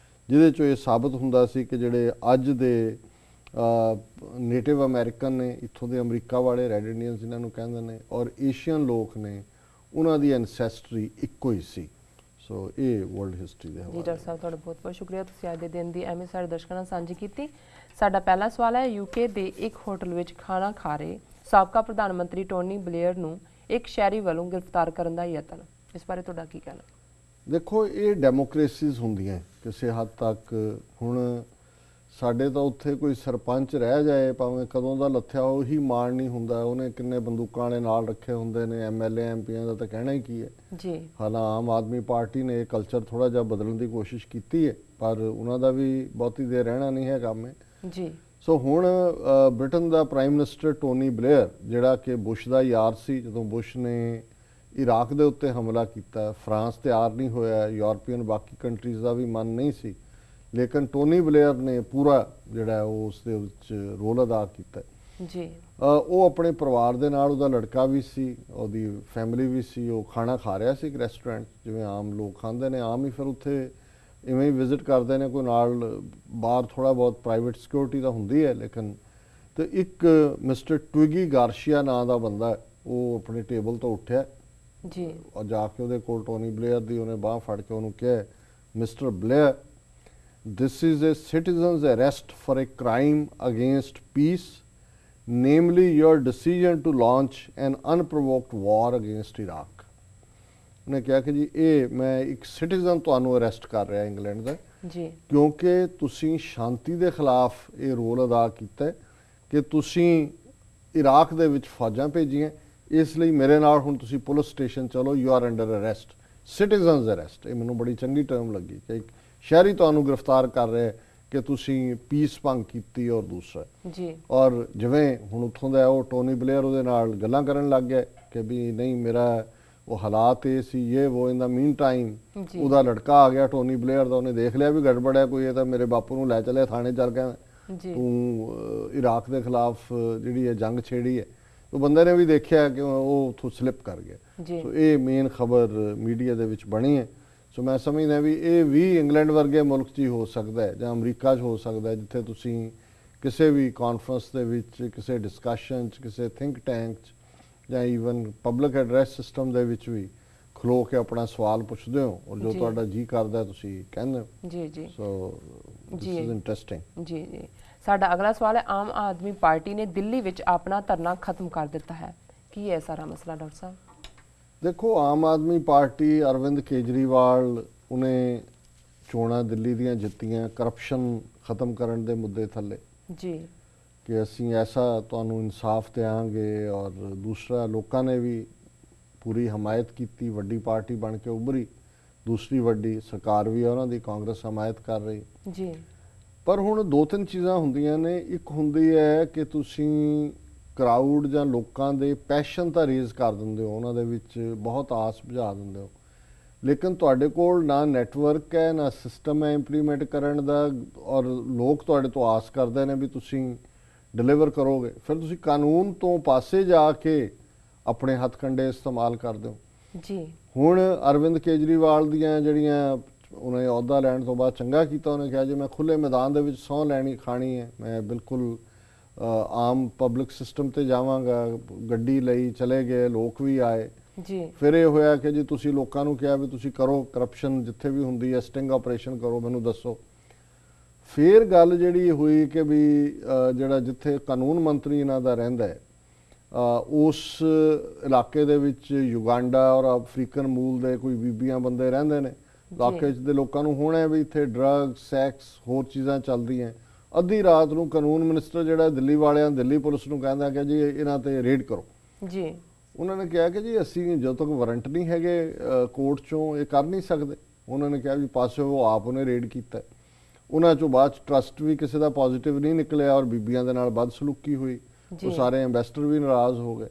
ਜਿਹਦੇ ਚੋਂ ਇਹ ਸਾਬਤ ਹੁੰਦਾ ਸੀ ਕਿ ਜਿਹੜੇ ਅੱਜ ਦੇ ਨੇਟਿਵ ਅਮਰੀਕਨ ਨੇ, ਇੱਥੋਂ ਦੇ ਅਮਰੀਕਾ ਵਾਲੇ ਰੈਡ ਇੰਡੀਅਨਸ ਜਿਨ੍ਹਾਂ ਨੂੰ ਕਹਿੰਦੇ ਨੇ, ਔਰ ਏਸ਼ੀਅਨ ਲੋਕ ਨੇ, ਉਹਨਾਂ ਦੀ ਐਨਸੈਸਟਰੀ ਇੱਕੋ ਹੀ ਸੀ। ਸੋ ਇਹ ਵਰਲਡ ਹਿਸਟਰੀ ਦੇ ਹਵਾਲੇ। ਜੀ ਡਾਕਟਰ ਸਾਹਿਬ, ਤੁਹਾਡਾ ਬਹੁਤ ਬਹੁਤ ਸ਼ੁਕਰੀਆ, ਤੁਸੀਂ ਅੱਜ ਦੇ ਦਿਨ ਦੀ ਅਹਿਮੀਅਤ ਸਾਡੇ ਦਰਸ਼ਕਾਂ ਨਾਲ ਸਾਂਝੀ ਕੀਤੀ। ਸਾਡਾ ਪਹਿਲਾ ਸਵਾਲ ਹੈ, UK ਦੇ ਇੱਕ ਹੋਟਲ ਵਿੱਚ ਖਾਣਾ ਖਾ ਰਹੇ ਸਾਬਕਾ ਪ੍ਰਧਾਨ ਮੰਤਰੀ ਟੋਨੀ ਬਲੇਅਰ ਨੂੰ ਇੱਕ ਸ਼ਹਿਰੀ ਵੱਲੋਂ ਗ੍ਰਿਫਤਾਰ ਕਰਨ ਦਾ ਯਤਨ, ਇਸ ਬਾਰੇ ਤੁਹਾਡਾ ਕੀ ਕਹਿਣਾ? ਦੇਖੋ, ਇਹ ਡੈਮੋਕ੍ਰੇਸੀਜ਼ ਹੁੰਦੀਆਂ ਕਿਸੇ ਹੱਦ ਤੱਕ। ਹੁਣ ਸਾਡੇ ਤਾਂ ਉੱਥੇ ਕੋਈ ਸਰਪੰਚ ਰਹਿ ਜਾਏ, ਭਾਵੇਂ ਕਦੋਂ ਦਾ ਲੱਥਿਆ, ਉਹੀ ਮਾਣ ਨਹੀਂ ਹੁੰਦਾ, ਉਹਨੇ ਕਿੰਨੇ ਬੰਦੂਕਾਂ ਵਾਲੇ ਨਾਲ ਰੱਖੇ ਹੁੰਦੇ ਨੇ, MLA MPਆਂ ਦਾ ਤਾਂ ਕਹਿਣਾ ਹੀ ਕੀ ਹੈ ਜੀ। ਹਾਲਾਂ ਆਮ ਆਦਮੀ ਪਾਰਟੀ ਨੇ ਇਹ ਕਲਚਰ ਥੋੜਾ ਜਿਹਾ ਬਦਲਣ ਦੀ ਕੋਸ਼ਿਸ਼ ਕੀਤੀ ਹੈ, ਪਰ ਉਹਨਾਂ ਦਾ ਵੀ ਬਹੁਤੀ ਦੇਰ ਰਹਿਣਾ ਨਹੀਂ ਹੈ ਕੰਮ ਜੀ। ਸੋ ਹੁਣ ਬ੍ਰਿਟਨ ਦਾ ਪ੍ਰਾਈਮ ਮਿਨਿਸਟਰ ਟੋਨੀ ਬਲੇਅਰ, ਜਿਹੜਾ ਕਿ ਬੁਸ਼ ਦਾ ਯਾਰ ਸੀ ਜਦੋਂ ਬੁਸ਼ ਨੇ ਇਰਾਕ ਦੇ ਉੱਤੇ ਹਮਲਾ ਕੀਤਾ, ਫਰਾਂਸ ਤਿਆਰ ਨਹੀਂ ਹੋਇਆ, ਯੂਰਪੀਅਨ ਬਾਕੀ ਕੰਟਰੀਜ਼ ਦਾ ਵੀ ਮਨ ਨਹੀਂ ਸੀ, ਲੇਕਿਨ ਟੋਨੀ ਬਲੇਅਰ ਨੇ ਪੂਰਾ ਜਿਹੜਾ ਉਸ ਦੇ ਵਿੱਚ ਰੋਲ ਅਦਾ ਕੀਤਾ ਜੀ। ਉਹ ਆਪਣੇ ਪਰਿਵਾਰ ਦੇ ਨਾਲ, ਉਹਦਾ ਲੜਕਾ ਵੀ ਸੀ, ਉਹਦੀ ਫੈਮਿਲੀ ਵੀ ਸੀ, ਉਹ ਖਾਣਾ ਖਾ ਰਿਹਾ ਸੀ ਇੱਕ ਰੈਸਟੋਰੈਂਟ, ਜਿਵੇਂ ਆਮ ਲੋਕ ਖਾਂਦੇ ਨੇ, ਆਮ ਹੀ ਫਿਰ ਉੱਥੇ ਇਵੇਂ ਹੀ ਵਿਜ਼ਿਟ ਕਰਦੇ ਨੇ, ਕੋਈ ਨਾਲ ਬਾਹਰ ਥੋੜਾ ਬਹੁਤ ਪ੍ਰਾਈਵੇਟ ਸਿਕਿਉਰਿਟੀ ਤਾਂ ਹੁੰਦੀ ਹੈ, ਲੇਕਿਨ ਤੇ ਇੱਕ ਮਿਸਟਰ ਟਵਿਗੀ ਗਾਰਸ਼ੀਆ ਨਾਂ ਦਾ ਬੰਦਾ, ਉਹ ਆਪਣੇ ਟੇਬਲ ਤੋਂ ਉੱਠਿਆ ਜੀ, ਔਰ ਜਾ ਕੇ ਉਹਦੇ ਕੋਲ ਟੋਨੀ ਬਲੇਅਰ ਦੀ ਉਹਨੇ ਬਾਹ ਫੜ ਕੇ ਉਹਨੂੰ ਕਿਹਾ, mister Blair, this is a citizen's arrest for a crime against peace, namely your decision to launch an unprovoked war against Iraq। ਉਹਨੇ ਕਿਹਾ ਕਿ ਜੀ ਇਹ ਮੈਂ ਇੱਕ ਸਿਟੀਜ਼ਨ ਤੁਹਾਨੂੰ ਅਰੈਸਟ ਕਰ ਰਿਹਾ ਇੰਗਲੈਂਡ ਦਾ ਜੀ, ਕਿਉਂਕਿ ਤੁਸੀਂ ਸ਼ਾਂਤੀ ਦੇ ਖਿਲਾਫ ਇਹ ਰੋਲ ਅਦਾ ਕੀਤਾ ਕਿ ਤੁਸੀਂ ਇਰਾਕ ਦੇ ਵਿੱਚ ਫੌਜਾਂ ਭੇਜੀਆਂ, ਇਸ ਲਈ ਮੇਰੇ ਨਾਲ ਹੁਣ ਤੁਸੀਂ ਪੁਲਿਸ ਸਟੇਸ਼ਨ ਚਲੋ, you are under arrest, citizens arrest. ਇਹ ਮੈਨੂੰ ਬੜੀ ਚੰਗੀ ਟਰਮ ਲੱਗੀ ਕਿ ਇੱਕ ਸ਼ਹਿਰੀ ਤੁਹਾਨੂੰ ਗ੍ਰਿਫਤਾਰ ਕਰ ਰਿਹਾ ਕਿ ਤੁਸੀਂ ਪੀਸ ਭੰਗ ਕੀਤੀ, ਔਰ ਦੂਸਰਾ ਜੀ, ਔਰ ਜਿਵੇਂ ਹੁਣ ਉੱਥੋਂ ਦਾ ਉਹ ਟੋਨੀ ਬਲੇਅਰ ਉਹਦੇ ਨਾਲ ਗੱਲਾਂ ਕਰਨ ਲੱਗ ਗਿਆ ਕਿ ਵੀ ਨਹੀਂ ਮੇਰਾ ਉਹ ਹਾਲਾਤ ਇਹ ਸੀ, ਇਹ ਉਹ। ਇਨ ਦਾ ਮੀਨ ਟਾਈਮ ਉਹਦਾ ਲੜਕਾ ਆ ਗਿਆ ਟੋਨੀ ਬਲੇਅਰ ਦਾ, ਉਹਨੇ ਦੇਖ ਲਿਆ ਵੀ ਗੜਬੜ ਹੈ ਕੋਈ, ਇਹ ਤਾਂ ਮੇਰੇ ਬਾਪੂ ਨੂੰ ਲੈ ਚਲੇ ਥਾਣੇ ਚੱਲ ਗਿਆ, ਤੂੰ ਇਰਾਕ ਦੇ ਖਿਲਾਫ ਜਿਹੜੀ ਹੈ ਜੰਗ ਛੇੜੀ ਹੈ। ਉਹ ਬੰਦੇ ਨੇ ਵੀ ਦੇਖਿਆ ਕਿ ਉਹ ਉੱਥੋਂ ਸਲਿਪ ਕਰ ਗਿਆ। ਸੋ ਇਹ ਮੇਨ ਖਬਰ ਮੀਡੀਆ ਦੇ ਵਿੱਚ ਬਣੀ ਹੈ। ਸੋ ਮੈਂ ਸਮਝਦਾ ਵੀ ਇਹ ਵੀ ਇੰਗਲੈਂਡ ਵਰਗੇ ਮੁਲਕ 'ਚ ਹੀ ਹੋ ਸਕਦਾ ਹੈ ਜਾਂ ਅਮਰੀਕਾ 'ਚ ਹੋ ਸਕਦਾ ਹੈ, ਜਿੱਥੇ ਤੁਸੀਂ ਕਿਸੇ ਵੀ ਕਾਨਫਰੰਸ ਦੇ ਵਿੱਚ, ਕਿਸੇ ਡਿਸਕਸ਼ਨ 'ਚ, ਕਿਸੇ ਥਿੰਕ ਟੈਂਕ 'ਚ ਜਾਂ ਈਵਨ ਪਬਲਿਕ ਐਡਰੈਸ ਸਿਸਟਮ ਦੇ ਵਿੱਚ ਵੀ ਖਲੋ ਕੇ ਆਪਣਾ ਸਵਾਲ ਪੁੱਛਦੇ ਹੋ, ਔਰ ਜੋ ਤੁਹਾਡਾ ਜੀ ਕਰਦਾ ਤੁਸੀਂ ਕਹਿੰਦੇ ਹੋ ਜੀ ਜੀ। ਸੋ ਦਿਸ ਇਜ਼ ਇੰਟਰਸਟਿੰਗ ਜੀ ਜੀ। ਸਾਡਾ ਅਗਲਾ ਸਵਾਲ ਹੈ, ਆਮ ਆਦਮੀ ਪਾਰਟੀ ਨੇ ਦਿੱਲੀ ਵਿੱਚ ਆਪਣਾ ਧਰਨਾ ਖਤਮ ਕਰ ਦਿੱਤਾ ਹੈ, ਕੀ ਹੈ ਸਾਰਾ ਮਸਲਾ ਡਾਕਟਰ ਸਾਹਿਬ? ਦੇਖੋ, ਆਮ ਆਦਮੀ ਪਾਰਟੀ, ਅਰਵਿੰਦ ਕੇਜਰੀਵਾਲ, ਉਹਨੇ ਚੋਣਾਂ ਦਿੱਲੀ ਦੀਆਂ ਜਿੱਤੀਆਂ ਕਰਪਸ਼ਨ ਖਤਮ ਕਰਨ ਦੇ ਮੁੱਦੇ ਥੱਲੇ ਜੀ, ਕਿ ਅਸੀਂ ਐਸਾ ਤੁਹਾਨੂੰ ਇਨਸਾਫ ਦੇਵਾਂਗੇ, ਔਰ ਦੂਸਰਾ ਲੋਕਾਂ ਨੇ ਵੀ ਪੂਰੀ ਹਮਾਇਤ ਕੀਤੀ, ਵੱਡੀ ਪਾਰਟੀ ਬਣ ਕੇ ਉੱਭਰੀ, ਦੂਸਰੀ ਵੱਡੀ ਸਰਕਾਰ ਵੀ ਉਹਨਾਂ ਦੀ ਕਾਂਗਰਸ ਹਮਾਇਤ ਕਰ ਰਹੀ ਜੀ। ਪਰ ਹੁਣ ਦੋ ਤਿੰਨ ਚੀਜ਼ਾਂ ਹੁੰਦੀਆਂ ਨੇ, ਇੱਕ ਹੁੰਦੀ ਹੈ ਕਿ ਤੁਸੀਂ ਕਰਾਊਡ ਜਾਂ ਲੋਕਾਂ ਦੇ ਪੈਸ਼ਨ ਤਾਂ ਰੇਜ਼ ਕਰ ਦਿੰਦੇ ਹੋ, ਉਹਨਾਂ ਦੇ ਵਿੱਚ ਬਹੁਤ ਆਸ ਬੁਝਾ ਦਿੰਦੇ ਹੋ, ਲੇਕਿਨ ਤੁਹਾਡੇ ਕੋਲ ਨਾ ਨੈਟਵਰਕ ਹੈ, ਨਾ ਸਿਸਟਮ ਹੈ ਇੰਪਲੀਮੈਂਟ ਕਰਨ ਦਾ, ਔਰ ਲੋਕ ਤੁਹਾਡੇ ਤੋਂ ਆਸ ਕਰਦੇ ਨੇ ਵੀ ਤੁਸੀਂ ਡਿਲੀਵਰ ਕਰੋਗੇ। ਫਿਰ ਤੁਸੀਂ ਕਾਨੂੰਨ ਤੋਂ ਪਾਸੇ ਜਾ ਕੇ ਆਪਣੇ ਹੱਥਕੰਡੇ ਇਸਤੇਮਾਲ ਕਰਦੇ ਹੋ ਜੀ। ਹੁਣ ਅਰਵਿੰਦ ਕੇਜਰੀਵਾਲ ਦੀਆਂ ਜਿਹੜੀਆਂ ਉਹਨੇ ਅਹੁਦਾ ਲੈਣ ਤੋਂ ਬਾਅਦ ਚੰਗਾ ਕੀਤਾ, ਉਹਨੇ ਕਿਹਾ ਜੀ ਮੈਂ ਖੁੱਲ੍ਹੇ ਮੈਦਾਨ ਦੇ ਵਿੱਚ ਸਹੁੰ ਲੈਣੀ ਖਾਣੀ ਹੈ, ਮੈਂ ਬਿਲਕੁਲ ਆਮ ਪਬਲਿਕ ਸਿਸਟਮ ਤੇ ਜਾਵਾਂਗਾ, ਗੱਡੀ ਲਈ ਚਲੇ ਗਏ, ਲੋਕ ਵੀ ਆਏ ਜੀ। ਫਿਰ ਇਹ ਹੋਇਆ ਕਿ ਜੀ ਤੁਸੀਂ ਲੋਕਾਂ ਨੂੰ ਕਿਹਾ ਵੀ ਤੁਸੀਂ ਕਰੋ ਕਰਪਸ਼ਨ ਜਿੱਥੇ ਵੀ ਹੁੰਦੀ ਹੈ, ਸਟਿੰਗ ਆਪਰੇਸ਼ਨ ਕਰੋ, ਮੈਨੂੰ ਦੱਸੋ। ਫਿਰ ਗੱਲ ਜਿਹੜੀ ਹੋਈ ਕਿ ਵੀ ਜਿਹੜਾ ਜਿੱਥੇ ਕਾਨੂੰਨ ਮੰਤਰੀ ਇਹਨਾਂ ਦਾ ਰਹਿੰਦਾ ਹੈ, ਉਸ ਇਲਾਕੇ ਦੇ ਵਿੱਚ ਯੁਗਾਂਡਾ ਔਰ ਅਫਰੀਕਨ ਮੂਲ ਦੇ ਕੋਈ ਬੀਬੀਆਂ ਬੰਦੇ ਰਹਿੰਦੇ ਨੇ, ਇਲਾਕੇ 'ਚ ਦੇ ਲੋਕਾਂ ਨੂੰ ਹੋਣਾ ਵੀ ਇੱਥੇ ਡਰੱਗ ਸੈਕਸ ਹੋਰ ਚੀਜ਼ਾਂ ਚੱਲਦੀਆਂ। ਅੱਧੀ ਰਾਤ ਨੂੰ ਕਾਨੂੰਨ ਮਿਨਿਸਟਰ ਜਿਹੜਾ ਦਿੱਲੀ ਵਾਲਿਆਂ ਦਿੱਲੀ ਪੁਲਿਸ ਨੂੰ ਕਹਿੰਦਾ ਕਿ ਜੀ ਇਹਨਾਂ ਤੇ ਰੇਡ ਕਰੋ ਜੀ। ਉਹਨਾਂ ਨੇ ਕਿਹਾ ਕਿ ਜੀ ਅਸੀਂ ਜਦੋਂ ਤੱਕ ਵਾਰੰਟ ਨਹੀਂ ਹੈਗੇ ਕੋਰਟ 'ਚੋਂ ਇਹ ਕਰ ਨਹੀਂ ਸਕਦੇ। ਉਹਨਾਂ ਨੇ ਕਿਹਾ ਵੀ ਪਾਸੇ ਉਹ ਆਪ ਉਹਨੇ ਰੇਡ ਕੀਤਾ। ਉਹਨਾਂ 'ਚੋਂ ਬਾਅਦ 'ਚ ਟਰਸਟ ਵੀ ਕਿਸੇ ਦਾ ਪੋਜ਼ਿਟਿਵ ਨਹੀਂ ਨਿਕਲਿਆ ਔਰ ਬੀਬੀਆਂ ਦੇ ਨਾਲ ਬਦਸਲੂਕੀ ਹੋਈ। ਉਹ ਸਾਰੇ ਐਂਬੈਸਡਰ ਵੀ ਨਾਰਾਜ਼ ਹੋ ਗਏ।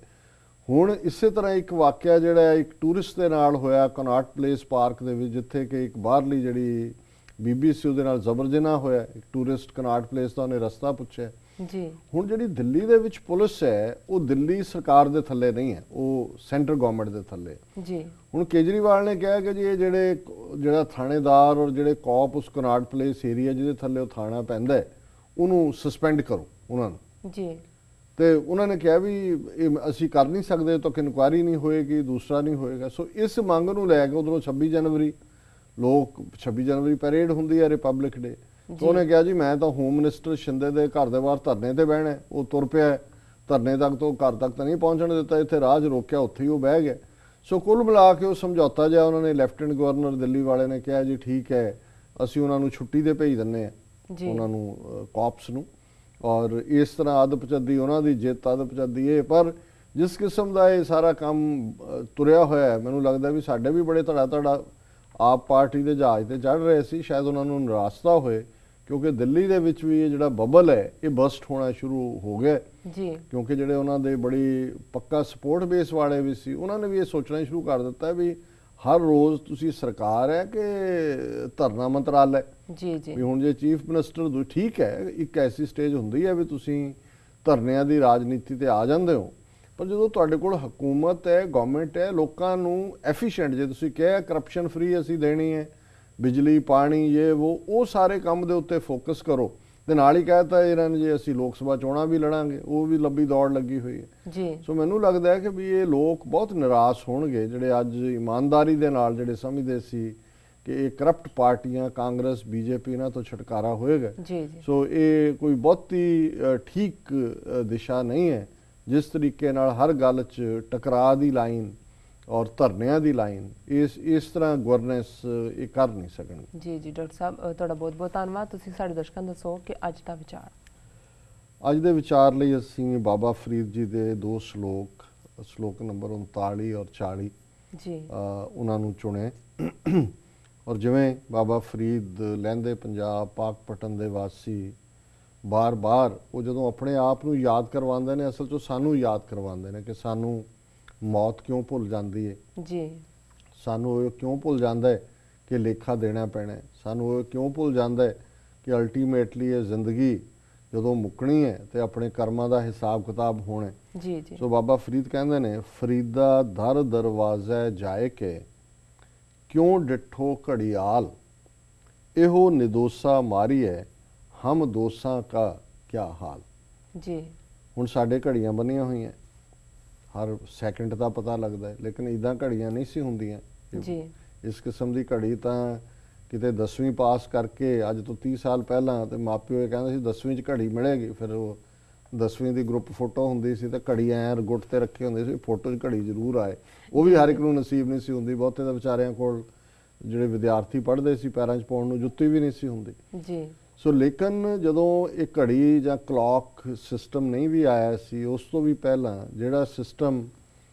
ਹੁਣ ਇਸੇ ਤਰ੍ਹਾਂ ਇੱਕ ਵਾਕਿਆ ਜਿਹੜਾ ਇੱਕ ਟੂਰਿਸਟ ਦੇ ਨਾਲ ਹੋਇਆ ਕਨਾਟ ਪਲੇਸ ਪਾਰਕ ਦੇ ਵਿੱਚ, ਜਿੱਥੇ ਕਿ ਇੱਕ ਬਾਹਰਲੀ ਜਿਹੜੀ ਬੀਬੀ ਸੀ ਉਹਦੇ ਨਾਲ ਜ਼ਬਰ ਜਨਾਹ ਹੋਇਆ। ਇੱਕ ਟੂਰਿਸਟ ਕਨਾਟ ਪਲੇਸ ਦਾ ਉਹਨੇ ਰਸਤਾ ਪੁੱਛਿਆ ਜੀ। ਹੁਣ ਜਿਹੜੀ ਦਿੱਲੀ ਦੇ ਵਿੱਚ ਪੁਲਿਸ ਹੈ ਉਹ ਦਿੱਲੀ ਸਰਕਾਰ ਦੇ ਥੱਲੇ ਨਹੀਂ ਹੈ, ਉਹ ਸੈਂਟਰ ਗਵਰਨਮੈਂਟ ਦੇ ਥੱਲੇ ਜੀ। ਹੁਣ ਕੇਜਰੀਵਾਲ ਨੇ ਕਿਹਾ ਕਿ ਜੀ ਇਹ ਜਿਹੜਾ ਥਾਣੇਦਾਰ ਔਰ ਜਿਹੜੇ ਕੌਪ ਉਸ ਕਨਾਟ ਪਲੇਸ ਏਰੀਆ ਜਿਹਦੇ ਥੱਲੇ ਉਹ ਥਾਣਾ ਪੈਂਦਾ ਉਹਨੂੰ ਸਸਪੈਂਡ ਕਰੋ ਉਹਨਾਂ ਨੂੰ ਜੀ। ਤੇ ਉਹਨਾਂ ਨੇ ਕਿਹਾ ਵੀ ਇਹ ਅਸੀਂ ਕਰ ਨਹੀਂ ਸਕਦੇ, ਤੱਕ ਇਨਕੁਆਇਰੀ ਨਹੀਂ ਹੋਏਗੀ, ਦੂਸਰਾ ਨਹੀਂ ਹੋਏਗਾ। ਸੋ ਇਸ ਮੰਗ ਨੂੰ ਲੈ ਕੇ ਉਧਰੋਂ 26 ਜਨਵਰੀ ਪੈਰੇਡ ਹੁੰਦੀ ਹੈ, ਰਿਪਬਲਿਕ ਡੇ। ਉਹਨੇ ਕਿਹਾ ਜੀ ਮੈਂ ਤਾਂ ਹੋਮ ਮਿਨਿਸਟਰ ਸ਼ਿੰਦੇ ਦੇ ਘਰ ਦੇ ਬਾਹਰ ਧਰਨੇ ਤੇ ਬਹਿਣਾ। ਉਹ ਤੁਰ ਪਿਆ ਧਰਨੇ ਤੱਕ, ਤੋਂ ਘਰ ਤੱਕ ਤਾਂ ਨਹੀਂ ਪਹੁੰਚਣ ਦਿੱਤਾ, ਇੱਥੇ ਰਾਹ 'ਚ ਰੋਕਿਆ, ਉੱਥੇ ਹੀ ਉਹ ਬਹਿ ਗਿਆ। ਸੋ ਕੁੱਲ ਮਿਲਾ ਕੇ ਉਹ ਸਮਝੌਤਾ ਜਿਹਾ ਉਹਨਾਂ ਨੇ ਲੈਫਟੀਨੈਂਟ ਗਵਰਨਰ ਦਿੱਲੀ ਵਾਲੇ ਨੇ ਕਿਹਾ ਜੀ ਠੀਕ ਹੈ ਅਸੀਂ ਉਹਨਾਂ ਨੂੰ ਛੁੱਟੀ ਤੇ ਭੇਜ ਦਿੰਦੇ ਹਾਂ ਉਹਨਾਂ ਨੂੰ ਕੌਪਸ ਨੂੰ, ਔਰ ਇਸ ਤਰ੍ਹਾਂ ਅਦਪਚੱਦੀ ਉਹਨਾਂ ਦੀ ਜਿੱਤ ਅਦਪਚੱਦੀ ਇਹ। ਪਰ ਜਿਸ ਕਿਸਮ ਦਾ ਇਹ ਸਾਰਾ ਕੰਮ ਤੁਰਿਆ ਹੋਇਆ ਹੈ, ਮੈਨੂੰ ਲੱਗਦਾ ਵੀ ਸਾਡੇ ਵੀ ਬੜੇ ਧੜਾ ਆਪ ਪਾਰਟੀ ਦੇ ਜਹਾਜ਼ ਤੇ ਚੜ੍ਹ ਰਹੇ ਸੀ, ਸ਼ਾਇਦ ਉਹਨਾਂ ਨੂੰ ਨਿਰਾਸ਼ਤਾ ਹੋਏ ਕਿਉਂਕਿ ਦਿੱਲੀ ਦੇ ਵਿੱਚ ਵੀ ਇਹ ਜਿਹੜਾ ਬਬਲ ਹੈ ਇਹ ਬਸਟ ਹੋਣਾ ਸ਼ੁਰੂ ਹੋ ਗਿਆ ਜੀ। ਕਿਉਂਕਿ ਜਿਹੜੇ ਉਹਨਾਂ ਦੇ ਬੜੀ ਪੱਕਾ ਸਪੋਰਟ ਬੇਸ ਵਾਲੇ ਵੀ ਸੀ, ਉਹਨਾਂ ਨੇ ਵੀ ਇਹ ਸੋਚਣਾ ਸ਼ੁਰੂ ਕਰ ਦਿੱਤਾ ਵੀ ਹਰ ਰੋਜ਼ ਤੁਸੀਂ ਸਰਕਾਰ ਹੈ ਕਿ ਧਰਨਾ ਮੰਤਰਾਲਾ ਜੀ ਜੀ। ਵੀ ਹੁਣ ਜੇ ਚੀਫ ਮਿਨਿਸਟਰ ਠੀਕ ਹੈ, ਇੱਕ ਐਸੀ ਸਟੇਜ ਹੁੰਦੀ ਹੈ ਵੀ ਤੁਸੀਂ ਧਰਨਿਆਂ ਦੀ ਰਾਜਨੀਤੀ ਤੇ ਆ ਜਾਂਦੇ ਹੋ, ਪਰ ਜਦੋਂ ਤੁਹਾਡੇ ਕੋਲ ਹਕੂਮਤ ਹੈ, ਗਵਰਨਮੈਂਟ ਹੈ, ਲੋਕਾਂ ਨੂੰ ਐਫੀਸ਼ੀਐਂਟ, ਜੇ ਤੁਸੀਂ ਕਿਹਾ ਕਰਪਸ਼ਨ ਫ੍ਰੀ ਅਸੀਂ ਦੇਣੀ ਹੈ, ਬਿਜਲੀ ਪਾਣੀ ਇਹ ਉਹ ਸਾਰੇ ਕੰਮ ਦੇ ਉੱਤੇ ਫੋਕਸ ਕਰੋ। ਤੇ ਨਾਲ ਹੀ ਕਹਿਤਾ ਇਹਨਾਂ ਨੇ ਜੇ ਅਸੀਂ ਲੋਕ ਸਭਾ ਚੋਣਾਂ ਵੀ ਲੜਾਂਗੇ, ਉਹ ਵੀ ਲੰਬੀ ਦੌੜ ਲੱਗੀ ਹੋਈ ਹੈ ਜੀ। ਸੋ ਮੈਨੂੰ ਲੱਗਦਾ ਹੈ ਕਿ ਵੀ ਇਹ ਲੋਕ ਬਹੁਤ ਨਿਰਾਸ਼ ਹੋਣਗੇ ਜਿਹੜੇ ਅੱਜ ਇਮਾਨਦਾਰੀ ਦੇ ਨਾਲ ਜਿਹੜੇ ਸਮਝਦੇ ਸੀ ਕਿ ਇਹ ਕਰਪਟ ਪਾਰਟੀਆਂ ਕਾਂਗਰਸ ਬੀਜੇਪੀ ਇਹਨਾਂ ਤੋਂ ਛੁਟਕਾਰਾ ਹੋਏਗਾ ਜੀ। ਸੋ ਇਹ ਕੋਈ ਬਹੁਤੀ ਠੀਕ ਦਿਸ਼ਾ ਨਹੀਂ ਹੈ ਜਿਸ ਤਰੀਕੇ ਨਾਲ ਹਰ ਗੱਲ 'ਚ ਟਕਰਾਅ ਦੀ ਲਾਈਨ ਔਰ ਧਰਨਿਆਂ ਦੀ ਲਾਈਨ ਇਸ ਤਰ੍ਹਾਂ ਗਵਰਨੈਂਸ ਇਹ ਕਰ ਨਹੀਂ ਸਕਣਗੇ ਜੀ ਜੀ। ਡਾਕਟਰ ਸਾਹਿਬ ਤੁਹਾਡਾ ਬਹੁਤ ਬਹੁਤ ਧੰਨਵਾਦ। ਤੁਸੀਂ ਸਾਡੇ ਦਰਸ਼ਕਾਂ ਨੂੰ ਦੱਸੋ ਕਿ ਅੱਜ ਦਾ ਵਿਚਾਰ। ਅੱਜ ਦੇ ਵਿਚਾਰ ਲਈ ਅਸੀਂ ਬਾਬਾ ਫਰੀਦ ਜੀ ਦੇ ਦੋ ਸ਼ਲੋਕ ਨੰਬਰ 39 ਔਰ 40 ਜੀ ਉਹਨਾਂ ਨੂੰ ਚੁਣੇ। ਔਰ ਜਿਵੇਂ ਬਾਬਾ ਫਰੀਦ ਲਹਿੰਦੇ ਪੰਜਾਬ ਪਾਕਪਟਨ ਦੇ ਵਾਸੀ ਬਾਰ-ਬਾਰ ਉਹ ਜਦੋਂ ਆਪਣੇ ਆਪ ਨੂੰ ਯਾਦ ਕਰਵਾਉਂਦੇ ਨੇ, ਅਸਲ 'ਚ ਸਾਨੂੰ ਯਾਦ ਕਰਵਾਉਂਦੇ ਨੇ ਕਿ ਸਾਨੂੰ ਮੌਤ ਕਿਉਂ ਭੁੱਲ ਜਾਂਦੀ ਹੈ ਜੀ, ਸਾਨੂੰ ਇਹ ਕਿਉਂ ਭੁੱਲ ਜਾਂਦਾ ਹੈ ਕਿ ਲੇਖਾ ਦੇਣਾ ਪੈਣਾ, ਸਾਨੂੰ ਇਹ ਕਿਉਂ ਭੁੱਲ ਜਾਂਦਾ ਹੈ ਕਿ ਅਲਟੀਮੇਟਲੀ ਇਹ ਜ਼ਿੰਦਗੀ ਜਦੋਂ ਮੁੱਕਣੀ ਹੈ ਤੇ ਆਪਣੇ ਕਰਮਾਂ ਦਾ ਹਿਸਾਬ ਕਿਤਾਬ ਹੋਣਾ ਜੀ ਜੀ। ਸੋ ਬਾਬਾ ਫਰੀਦ ਕਹਿੰਦੇ ਨੇ, ਫਰੀਦਾ ਦਰ ਦਰਵਾਜ਼ੇ ਜਾਏ ਕੇ ਕਿਉਂ ਡਿੱਠੋ ਘੜੀਆਲ, ਇਹੋ ਨਿਦੋਸਾ ਮਾਰੀ ਹੈ ਹਮ ਦੋਸਾਂ ਕਾ ਕਿਆ ਹਾਲ ਜੀ। ਹੁਣ ਸਾਡੇ ਘੜੀਆਂ ਬੰਨੀਆਂ ਹੋਈਆਂ, ਹਰ ਸੈਕਿੰਡ ਦਾ ਪਤਾ ਲੱਗਦਾ ਹੈ, ਲੇਕਿਨ ਇੱਦਾਂ ਘੜੀਆਂ ਨਹੀਂ ਸੀ ਹੁੰਦੀਆਂ ਜੀ। ਇਸ ਕਿਸਮ ਦੀ ਘੜੀ ਤਾਂ ਕਿਤੇ 10ਵੀਂ ਪਾਸ ਕਰਕੇ ਅੱਜ ਤੋਂ 30 ਸਾਲ ਪਹਿਲਾਂ ਤੇ ਮਾਪਿਓ ਇਹ ਕਹਿੰਦੇ ਸੀ 10ਵੀਂ 'ਚ ਘੜੀ ਮਿਲੇਗੀ, ਫਿਰ ਉਹ 10ਵੀਂ ਦੀ ਗਰੁੱਪ ਫੋਟੋ ਹੁੰਦੀ ਸੀ ਤੇ ਘੜੀ ਐਂ ਗੁੱਟ ਤੇ ਰੱਖੀ ਹੁੰਦੀ ਸੀ, ਫੋਟੋ 'ਚ ਘੜੀ ਜ਼ਰੂਰ ਆਏ। ਉਹ ਵੀ ਹਰ ਇੱਕ ਨੂੰ ਨਸੀਬ ਨਹੀਂ ਸੀ ਹੁੰਦੀ, ਬਹੁਤੇ ਤਾਂ ਵਿਚਾਰਿਆਂ ਕੋਲ ਜਿਹੜੇ ਵਿਦਿਆਰਥੀ ਪੜ੍ਹਦੇ ਸੀ ਪੈਰਾਂ 'ਚ ਪਾਉਣ ਨੂੰ ਜੁੱਤੀ ਵੀ ਨਹੀਂ ਸੀ ਹੁੰਦੀ ਜੀ। ਸੋ ਲੇਕਿਨ ਜਦੋਂ ਇਹ ਘੜੀ ਜਾਂ ਕਲੌਕ ਸਿਸਟਮ ਨਹੀਂ ਵੀ ਆਇਆ ਸੀ, ਉਸ ਤੋਂ ਵੀ ਪਹਿਲਾਂ ਜਿਹੜਾ ਸਿਸਟਮ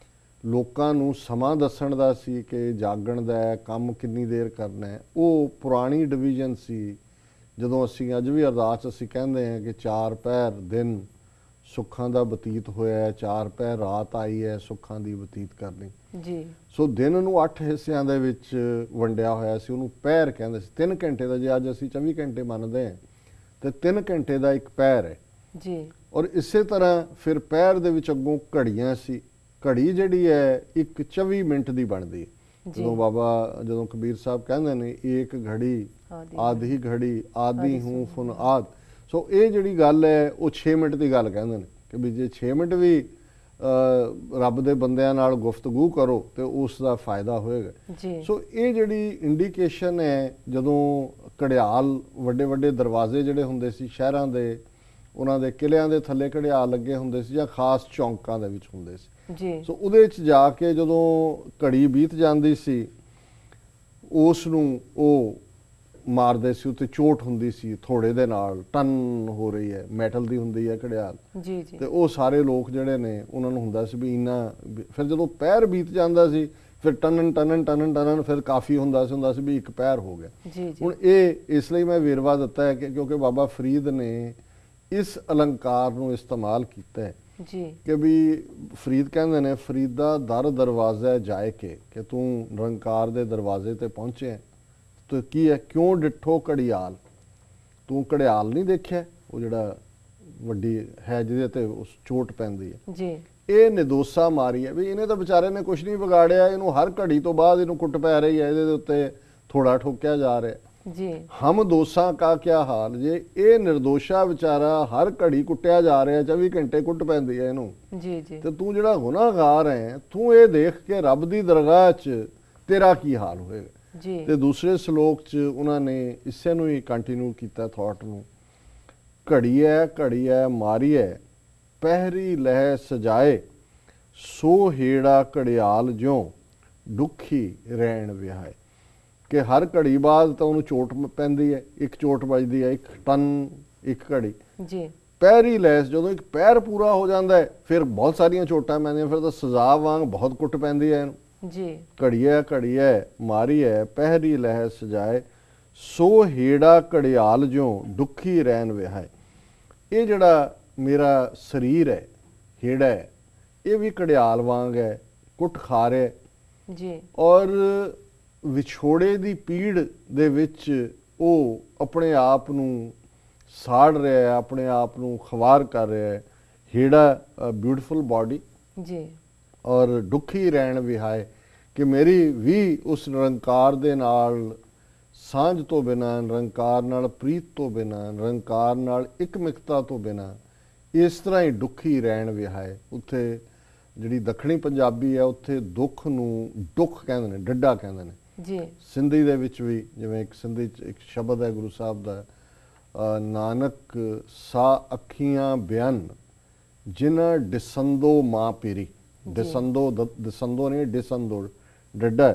ਲੋਕਾਂ ਨੂੰ ਸਮਾਂ ਦੱਸਣ ਦਾ ਸੀ ਕਿ ਜਾਗਣ ਦਾ ਹੈ, ਕੰਮ ਕਿੰਨੀ ਦੇਰ ਕਰਨਾ ਹੈ, ਉਹ ਪੁਰਾਣੀ ਡਿਵੀਜ਼ਨ ਸੀ। ਜਦੋਂ ਅਸੀਂ ਅੱਜ ਵੀ ਅਰਦਾਸ ਅਸੀਂ ਕਹਿੰਦੇ ਹਾਂ ਕਿ 4 ਪਹਿਰ ਦਿਨ ਸੁੱਖਾਂ ਦਾ ਬਤੀਤ ਹੋਇਆ ਹੈ, 4 ਪਹਿਰ ਰਾਤ ਆਈ ਹੈ ਸੁੱਖਾਂ ਦੀ ਬਤੀਤ ਕਰਨੀ ਜੀ। ਸੋ ਦਿਨ ਨੂੰ 8 ਹਿੱਸਿਆਂ ਦੇ ਵਿੱਚ ਵੰਡਿਆ ਹੋਇਆ ਸੀ, ਉਹਨੂੰ ਪਹਿਰ ਕਹਿੰਦੇ ਸੀ। 3 ਘੰਟੇ ਦਾ, ਜੇ ਅੱਜ ਅਸੀਂ 24 ਘੰਟੇ ਮੰਨਦੇ ਹਾਂ ਤੇ 3 ਘੰਟੇ ਦਾ ਇੱਕ ਪਹਿਰ ਹੈ ਜੀ। ਔਰ ਇਸੇ ਤਰ੍ਹਾਂ ਫਿਰ ਪਹਿਰ ਦੇ ਵਿੱਚ ਅੱਗੋਂ ਘੜੀਆਂ ਸੀ। ਘੜੀ ਜਿਹੜੀ ਹੈ ਇੱਕ 24 ਮਿੰਟ ਦੀ ਬਣਦੀ ਹੈ। ਜਦੋਂ ਕਬੀਰ ਸਾਹਿਬ ਕਹਿੰਦੇ ਨੇ ਏਕ ਘੜੀ ਆਧੀ ਘੜੀ ਆਦਿ ਹੂੰ ਫੁਨ ਆਦ, ਸੋ ਇਹ ਜਿਹੜੀ ਗੱਲ ਹੈ ਉਹ 6 ਮਿੰਟ ਦੀ ਗੱਲ ਕਹਿੰਦੇ ਨੇ ਕਿ ਵੀ ਜੇ 6 ਮਿੰਟ ਵੀ ਰੱਬ ਦੇ ਬੰਦਿਆਂ ਨਾਲ ਗੁਫ਼ਤਗੂ ਕਰੋ ਤੇ ਉਸ ਦਾ ਫਾਇਦਾ ਹੋਏਗਾ ਜੀ। ਸੋ ਇਹ ਜਿਹੜੀ ਇੰਡੀਕੇਸ਼ਨ ਹੈ, ਜਦੋਂ ਘੜਿਆਲ ਵੱਡੇ ਵੱਡੇ ਦਰਵਾਜ਼ੇ ਜਿਹੜੇ ਹੁੰਦੇ ਸੀ ਸ਼ਹਿਰਾਂ ਦੇ ਉਹਨਾਂ ਦੇ ਕਿਲਿਆਂ ਦੇ ਥੱਲੇ ਘੜਿਆਲ ਲੱਗੇ ਹੁੰਦੇ ਸੀ ਜਾਂ ਖਾਸ ਚੌਂਕਾਂ ਦੇ ਵਿੱਚ ਹੁੰਦੇ ਸੀ। ਜੀ ਸੋ ਉਹਦੇ ਵਿੱਚ ਜਾ ਕੇ ਜਦੋਂ ਘੜੀ ਬੀਤ ਜਾਂਦੀ ਸੀ ਉਸ ਨੂੰ ਉਹ ਮਾਰਦੇ ਸੀ, ਉੱਤੇ ਚੋਟ ਹੁੰਦੀ ਸੀ ਥੋੜੇ ਦੇ ਨਾਲ, ਟਨ ਹੋ ਰਹੀ ਹੈ, ਮੈਟਲ ਦੀ ਹੁੰਦੀ ਹੈ ਘੜਿਆਲ। ਜੀ ਜੀ ਤੇ ਉਹ ਸਾਰੇ ਲੋਕ ਜਿਹੜੇ ਨੇ ਉਹਨਾਂ ਨੂੰ ਹੁੰਦਾ ਸੀ ਵੀ ਫਿਰ ਜਦੋਂ ਪੈਰ ਬੀਤ ਜਾਂਦਾ ਸੀ ਫਿਰ ਟਨਨ ਟਨਨ ਟਨਨ ਟਨਨ ਫਿਰ ਕਾਫੀ ਹੁੰਦਾ ਸੀ ਵੀ ਇੱਕ ਪੈਰ ਹੋ ਗਿਆ। ਜੀ ਜੀ ਹੁਣ ਇਹ ਇਸ ਲਈ ਮੈਂ ਵੇਰਵਾ ਦਿੱਤਾ ਹੈ ਕਿ ਕਿਉਂਕਿ ਬਾਬਾ ਫਰੀਦ ਨੇ ਇਸ ਅਲੰਕਾਰ ਨੂੰ ਇਸਤੇਮਾਲ ਕੀਤਾ ਹੈ ਜੀ ਕਿ ਵੀ ਫਰੀਦ ਕਹਿੰਦੇ ਨੇ ਫਰੀਦਾ ਦਰ ਦਰਵਾਜ਼ਾ ਜਾਏ ਕਿ ਤੂੰ ਨਿਰੰਕਾਰ ਦੇ ਦਰਵਾਜ਼ੇ ਤੇ ਪਹੁੰਚਿਆ ਤੇ ਕੀ ਹੈ, ਕਿਉਂ ਡਿੱਠੋ ਘੜਿਆਲ, ਤੂੰ ਘੜਿਆਲ ਨਹੀਂ ਦੇਖਿਆ ਉਹ ਜਿਹੜਾ ਵੱਡੀ ਹੈ ਜਿਹਦੇ ਤੇ ਉਸ ਚੋਟ ਪੈਂਦੀ ਹੈ। ਜੀ ਇਹ ਨਿਦੋਸਾ ਮਾਰੀ ਹੈ ਵੀ ਇਹਨੇ ਤਾਂ ਵਿਚਾਰੇ ਨੇ ਕੁਝ ਨਹੀਂ ਵਿਗਾੜਿਆ, ਇਹਨੂੰ ਹਰ ਘੜੀ ਤੋਂ ਬਾਅਦ ਇਹਨੂੰ ਕੁੱਟ ਪੈ ਰਹੀ ਹੈ, ਇਹਦੇ ਉੱਤੇ ਥੋੜਾ ਠੋਕਿਆ ਜਾ ਰਿਹਾ। ਜੀ ਹਮ ਦੋਸਾਂ ਕਾ ਕਿਆ ਹਾਲ, ਜੇ ਇਹ ਨਿਰਦੋਸ਼ਾ ਵਿਚਾਰਾ ਹਰ ਘੜੀ ਕੁੱਟਿਆ ਜਾ ਰਿਹਾ, 24 ਘੰਟੇ ਕੁੱਟ ਪੈਂਦੀ ਹੈ ਇਹਨੂੰ, ਜੀ ਜੀ ਤੇ ਤੂੰ ਜਿਹੜਾ ਗੁਨਾਹਗਾਰ ਹੈ ਤੂੰ ਇਹ ਦੇਖ ਕੇ ਰੱਬ ਦੀ ਦਰਗਾਹ 'ਚ ਤੇਰਾ ਕੀ ਹਾਲ ਹੋਏਗਾ। ਜੀ ਤੇ ਦੂਸਰੇ ਸ਼ਲੋਕ 'ਚ ਉਹਨਾਂ ਨੇ ਇਸੇ ਨੂੰ ਹੀ ਕੰਟੀਨਿਊ ਕੀਤਾ ਥਾਟ ਨੂੰ, ਘੜੀਐ ਮਾਰੀਐ ਪਹਿਰੀ ਲਹਿ ਸਜਾਏ, ਸੋ ਹੇੜਾ ਘੜਿਆਲ ਜਿਉ ਦੁਖੀ ਰਹਿਣ ਵਿਹਾਏ। ਕਿ ਹਰ ਘੜੀ ਬਾਅਦ ਤਾਂ ਉਹਨੂੰ ਚੋਟ ਪੈਂਦੀ ਹੈ, ਇੱਕ ਚੋਟ ਵੱਜਦੀ ਹੈ, ਇੱਕ ਟਨ ਇੱਕ ਘੜੀ। ਜੀ ਪੈਰੀ ਲੈਸ ਜਦੋਂ ਇੱਕ ਪੈਰ ਪੂਰਾ ਹੋ ਜਾਂਦਾ ਹੈ ਫਿਰ ਬਹੁਤ ਸਾਰੀਆਂ ਚੋਟਾਂ ਪੈਂਦੀਆਂ, ਫਿਰ ਤਾਂ ਸਜ਼ਾ ਵਾਂਗ ਬਹੁਤ ਕੁੱਟ ਪੈਂਦੀ ਹੈ ਇਹਨੂੰ। ਜੀ ਘੜੀਐ ਮਾਰੀਐ ਪਹਿਰੀ ਲਹਿ ਸਜਾਏ, ਸੋ ਹੇੜਾ ਘੜਿਆਲ ਜਿਉ ਦੁਖੀ ਰਹਿਣ ਵਿਹਾਏ। ਇਹ ਜਿਹੜਾ ਮੇਰਾ ਸਰੀਰ ਹੈ, ਹੇੜਾ ਹੈ, ਇਹ ਵੀ ਘੜਿਆਲ ਵਾਂਗ ਹੈ, ਕੁੱਟ ਖਾ ਰਿਹਾ ਜੀ ਔਰ ਵਿਛੋੜੇ ਦੀ ਪੀੜ ਦੇ ਵਿੱਚ ਉਹ ਆਪਣੇ ਆਪ ਨੂੰ ਸਾੜ ਰਿਹਾ ਹੈ, ਆਪਣੇ ਆਪ ਨੂੰ ਖਵਾਰ ਕਰ ਰਿਹਾ ਹੈ। ਹੇੜਾ ਬਿਊਟੀਫੁਲ ਬਾਡੀ ਜੀ ਔਰ ਦੁਖੀ ਰਹਿਣ ਵਿਹਾਏ ਕਿ ਮੇਰੀ ਵੀ ਉਸ ਨਿਰੰਕਾਰ ਦੇ ਨਾਲ ਸਾਂਝ ਤੋਂ ਬਿਨਾਂ, ਨਿਰੰਕਾਰ ਨਾਲ ਪ੍ਰੀਤ ਤੋਂ ਬਿਨਾਂ, ਨਿਰੰਕਾਰ ਨਾਲ ਇਕਮਿਕਤਾ ਤੋਂ ਬਿਨਾਂ ਇਸ ਤਰ੍ਹਾਂ ਹੀ ਦੁਖੀ ਰਹਿਣ ਵਿਹਾਏ। ਉੱਥੇ ਜਿਹੜੀ ਦੱਖਣੀ ਪੰਜਾਬੀ ਹੈ ਉੱਥੇ ਦੁੱਖ ਨੂੰ ਦੁੱਖ ਕਹਿੰਦੇ ਨੇ, ਡੱਡਾ ਕਹਿੰਦੇ ਨੇ। ਜੀ ਸਿੰਧੀ ਦੇ ਵਿੱਚ ਵੀ ਜਿਵੇਂ ਇੱਕ ਸਿੰਧੀ 'ਚ ਇੱਕ ਸ਼ਬਦ ਹੈ ਗੁਰੂ ਸਾਹਿਬ ਦਾ, ਨਾਨਕ ਸਾ ਅੱਖੀਆਂ ਬਿਆਨ ਜਿਨ੍ਹਾਂ ਡਿਸੰਦੋ ਮਾਂ ਪੀਰੀ। ਦਸੰਦੋ ਨਹੀਂ, ਡਿਸੰਦੋ ਡੱਡਾ,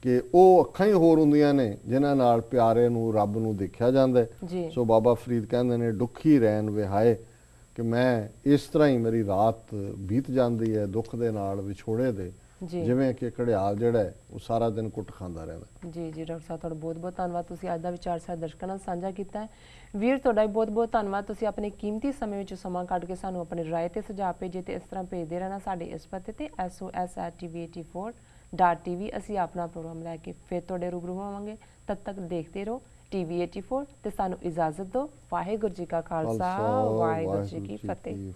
ਕਿ ਉਹ ਅੱਖਾਂ ਹੀ ਹੋਰ ਹੁੰਦੀਆਂ ਨੇ ਜਿਨ੍ਹਾਂ ਨਾਲ ਪਿਆਰੇ ਨੂੰ ਰੱਬ ਨੂੰ ਦੇਖਿਆ ਜਾਂਦਾ ਹੈ। ਸੋ ਬਾਬਾ ਫਰੀਦ ਕਹਿੰਦੇ ਨੇ ਦੁਖੀ ਰਹਿਣ ਵਿਹਾਏ ਕਿ ਮੈਂ ਇਸ ਤਰ੍ਹਾਂ ਹੀ ਮੇਰੀ ਰਾਤ ਬੀਤ ਜਾਂਦੀ ਹੈ ਦੁੱਖ ਦੇ ਨਾਲ, ਵਿਛੋੜੇ ਦੇ, ਜਿਵੇਂ ਕਿ ਘੜਿਆਲ ਜਿਹੜਾ ਹੈ ਉਹ ਸਾਰਾ ਦਿਨ ਕੁੱਟ ਖਾਂਦਾ ਰਹਿੰਦਾ। ਜੀ ਜੀ ਡਾਕਟਰ ਸਾਹਿਬ, ਤੁਹਾਡਾ ਬਹੁਤ ਬਹੁਤ ਧੰਨਵਾਦ, ਤੁਸੀਂ ਅੱਜ ਦਾ ਵਿਚਾਰ ਸਾਡੇ ਦਰਸ਼ਕਾਂ ਨਾਲ ਸਾਂਝਾ ਕੀਤਾ ਹੈ। ਵੀਰ ਤੁਹਾਡਾ ਵੀ ਬਹੁਤ ਬਹੁਤ ਧੰਨਵਾਦ, ਤੁਸੀਂ ਆਪਣੇ ਕੀਮਤੀ ਸਮੇਂ ਵਿੱਚ ਸਮਾਂ ਕੱਢ ਕੇ ਸਾਨੂੰ ਆਪਣੇ ਰਾਏ ਤੇ ਸੁਝਾਅ ਭੇਜੇ ਤੇ ਇਸ ਤਰ੍ਹਾਂ ਭੇਜਦੇ ਰਹਿਣਾ ਸਾਡੇ ਇਸ ਪਤੇ ਤੇ sos@tv84.tv। ਅਸੀਂ ਆਪਣਾ ਪ੍ਰੋਗਰਾਮ ਲੈ ਕੇ ਫਿਰ ਤੁਹਾਡੇ ਰੂਬਰੂ ਹੋਵਾਂਗੇ। ਤਦ ਤੱਕ ਦੇਖਦੇ ਰਹੋ TV84 ਤੇ ਸਾਨੂੰ ਇਜਾਜ਼ਤ ਦਿਓ। ਵਾਹਿਗੁਰੂ ਜੀ ਕਾ ਖਾਲਸਾ, ਵਾਹਿਗੁਰੂ ਜੀ ਕੀ ਫਤਿਹ।